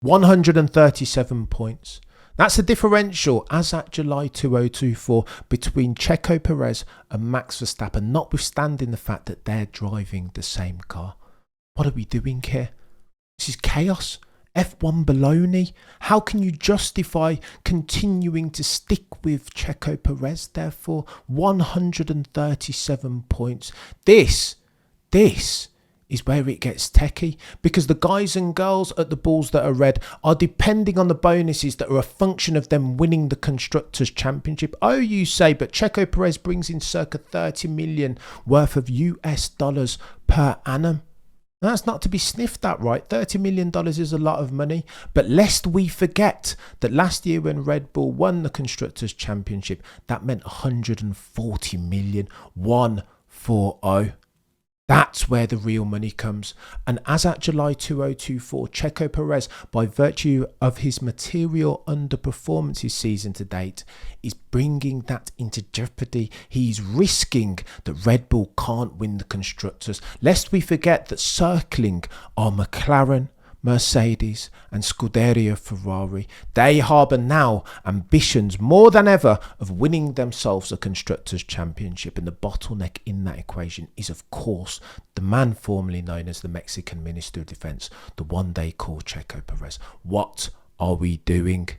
137 points. That's the differential as at July 2024 between Checo Perez and Max Verstappen, notwithstanding the fact that they're driving the same car. What are we doing here? This is chaos. F1 baloney. How can you justify continuing to stick with Checo Perez? Therefore, 137 points. This is where it gets techie, because the guys and girls at the balls that are red are depending on the bonuses that are a function of them winning the Constructors' Championship. Oh, you say, but Checo Perez brings in circa 30 million worth of US dollars per annum. That's not to be sniffed at, right? $30 million is a lot of money. But lest we forget that last year when Red Bull won the Constructors' Championship, that meant 140 million, 140. That's where the real money comes. And as at July 2024, Checo Perez, by virtue of his material underperformances season to date, is bringing that into jeopardy. He's risking that Red Bull can't win the Constructors. Lest we forget that circling are McLaren, Mercedes and Scuderia Ferrari. They harbour now ambitions more than ever of winning themselves a Constructors' Championship, and the bottleneck in that equation is of course the man formerly known as the Mexican Minister of Defence, the one they call Checo Perez. What are we doing?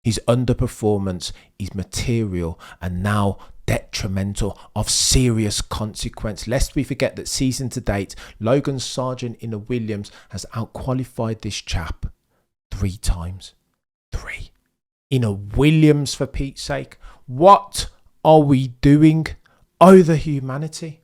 His underperformance is material and now detrimental, of serious consequence. Lest we forget that season to date, Logan Sargent in a Williams has outqualified this chap 3 times. 3. In a Williams, for Pete's sake. What are we doing? Oh, the humanity.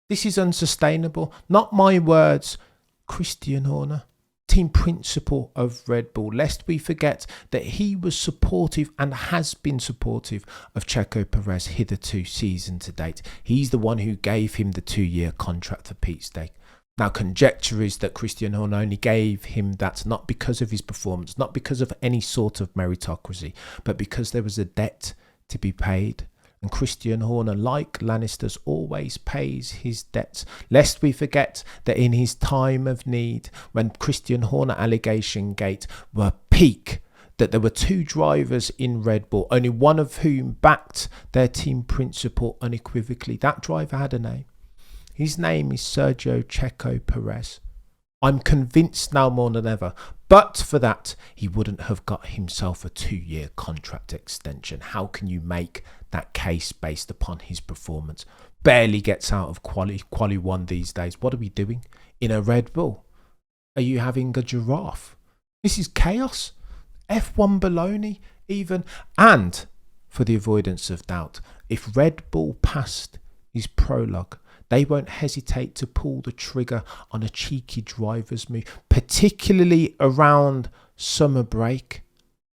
This is unsustainable. Not my words. Christian Horner, team principal of Red Bull, lest we forget that he was supportive and has been supportive of Checo Perez hitherto season to date. He's the one who gave him the 2-year contract for Pete's sake. Now, conjecture is that Christian Horner only gave him that not because of his performance, not because of any sort of meritocracy, but because there was a debt to be paid. And Christian Horner, like Lannisters, always pays his debts. Lest we forget that in his time of need, when Christian Horner allegation gate were peak, that there were 2 drivers in Red Bull, only one of whom backed their team principal unequivocally. That driver had a name. His name is Sergio Checo Perez. I'm convinced now more than ever, but for that, he wouldn't have got himself a 2-year contract extension. How can you make that case based upon his performance? Barely gets out of quali 1 these days. What are we doing in a Red Bull? Are you having a giraffe? This is chaos. F1 baloney even. And for the avoidance of doubt, if Red Bull passed his prologue, they won't hesitate to pull the trigger on a cheeky driver's move, particularly around summer break.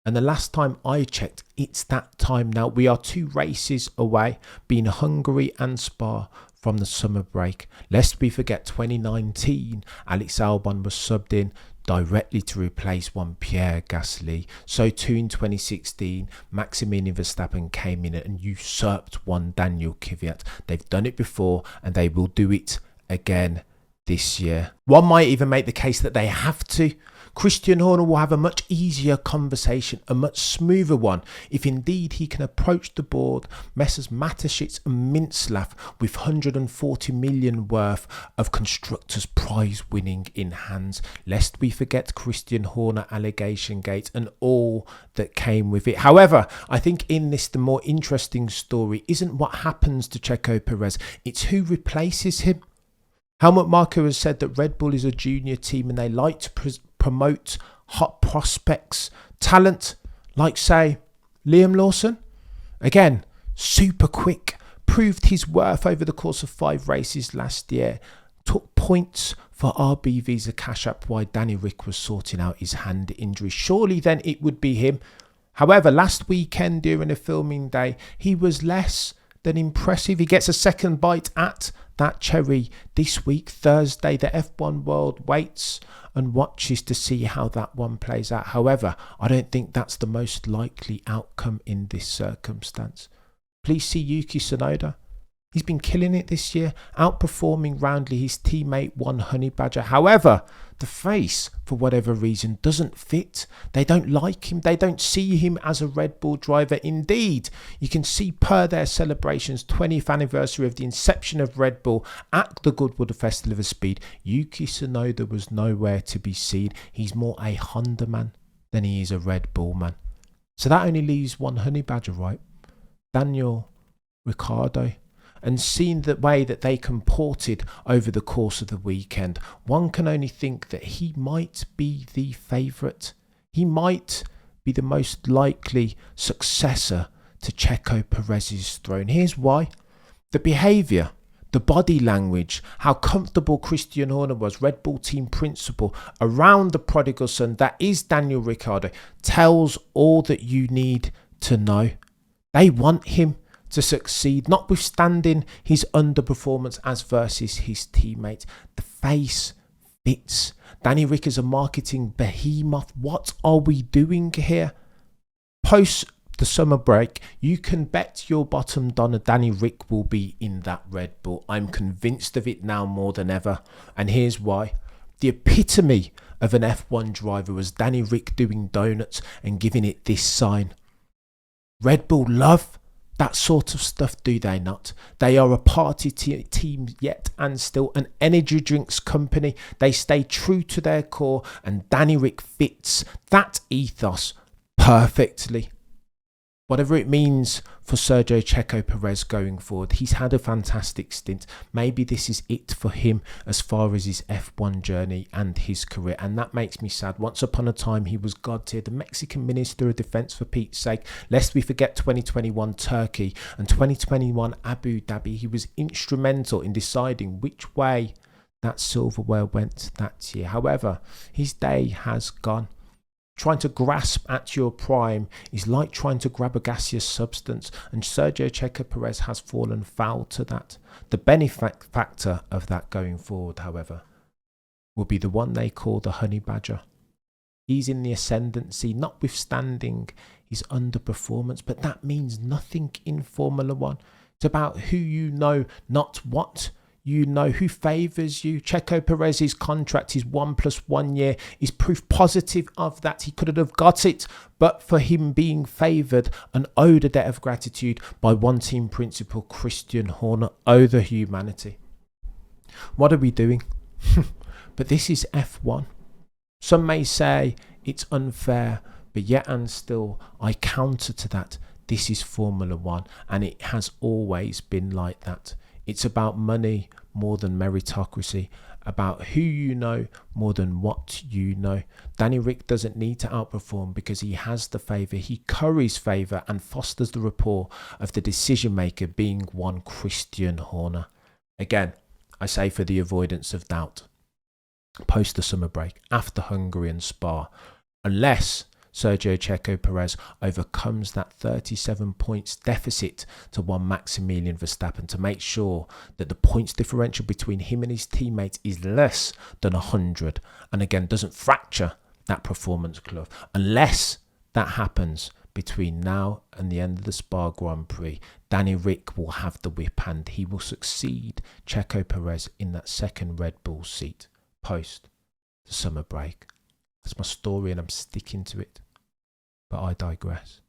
And the last time I checked, it's that time now. We are 2 races away, being Hungary and Spa, from the summer break. Lest we forget 2019, Alex Albon was subbed in directly to replace one Pierre Gasly. So too in 2016, Maximilian Verstappen came in and usurped one Daniel Kvyat. They've done it before and they will do it again this year. One might even make the case that they have to. Christian Horner will have a much easier conversation, a much smoother one, if indeed he can approach the board, Messrs Mateschitz and Mintzlaff, with 140 million worth of Constructors' prize winning in hands, lest we forget Christian Horner allegation gate and all that came with it. However, I think in this the more interesting story isn't what happens to Checo Perez, it's who replaces him. Helmut Marko has said that Red Bull is a junior team and they like to promote hot prospects, talent like, say, Liam Lawson. Again, super quick, proved his worth over the course of 5 races last year, took points for RB Visa Cash App while Danny Rick was sorting out his hand injury. Surely then it would be him. However, last weekend during a filming day, he was less than impressive. He gets a second bite at that cherry this week, Thursday. The F1 world waits and watches to see how that one plays out. However, I don't think that's the most likely outcome in this circumstance. Please see Yuki Tsunoda. He's been killing it this year, outperforming roundly his teammate One Honey Badger. However, the face, for whatever reason, doesn't fit. They don't like him. They don't see him as a Red Bull driver. Indeed, you can see per their celebrations, 20th anniversary of the inception of Red Bull at the Goodwood Festival of Speed, Yuki Tsunoda was nowhere to be seen. He's more a Honda man than he is a Red Bull man. So that only leaves One Honey Badger, right? Daniel Ricciardo. And seeing the way that they comported over the course of the weekend, one can only think that he might be the favourite. He might be the most likely successor to Checo Perez's throne. Here's why. The behaviour, the body language, how comfortable Christian Horner was, Red Bull team principal, around the prodigal son, that is Daniel Ricciardo, tells all that you need to know. They want him to succeed, notwithstanding his underperformance as versus his teammates. The face fits. Danny Rick is a marketing behemoth. What are we doing here? Post the summer break, you can bet your bottom dollar Danny Rick will be in that Red Bull. I'm convinced of it now more than ever. And here's why. The epitome of an F1 driver was Danny Rick doing donuts and giving it this sign. Red Bull love that sort of stuff, do they not? They are a party team yet and still, an energy drinks company. They stay true to their core, and Danny Rick fits that ethos perfectly. Whatever it means for Sergio Checo Perez going forward, he's had a fantastic stint. Maybe this is it for him as far as his F1 journey and his career. And that makes me sad. Once upon a time, he was God tier, the Mexican Minister of Defense, for Pete's sake. Lest we forget 2021 Turkey and 2021 Abu Dhabi. He was instrumental in deciding which way that silverware went that year. However, his day has gone. Trying to grasp at your prime is like trying to grab a gaseous substance, and Sergio Checo Perez has fallen foul to that. The benefactor of that going forward, however, will be the one they call the Honey Badger. He's in the ascendancy, notwithstanding his underperformance, but that means nothing in Formula One. It's about who you know, not what you know, who favours you. Checo Perez's contract, his 1 + 1 year, is proof positive of that. He couldn't have got it but for him being favoured and owed a debt of gratitude by one team principal, Christian Horner. Oh, the humanity. What are we doing? But this is F1. Some may say it's unfair, but yet and still I counter to that. This is Formula One, and it has always been like that. It's about money more than meritocracy, about who you know more than what you know. Danny Rick doesn't need to outperform because he has the favour. He curries favour and fosters the rapport of the decision maker, being one Christian Horner. Again, I say for the avoidance of doubt, post the summer break, after Hungary and Spa, unless Sergio Checo Perez overcomes that 37 points deficit to one Maximilian Verstappen to make sure that the points differential between him and his teammates is less than 100, and again doesn't fracture that performance glove. Unless that happens between now and the end of the Spa Grand Prix, Danny Rick will have the whip hand. He will succeed Checo Perez in that second Red Bull seat post the summer break. That's my story and I'm sticking to it. But I digress.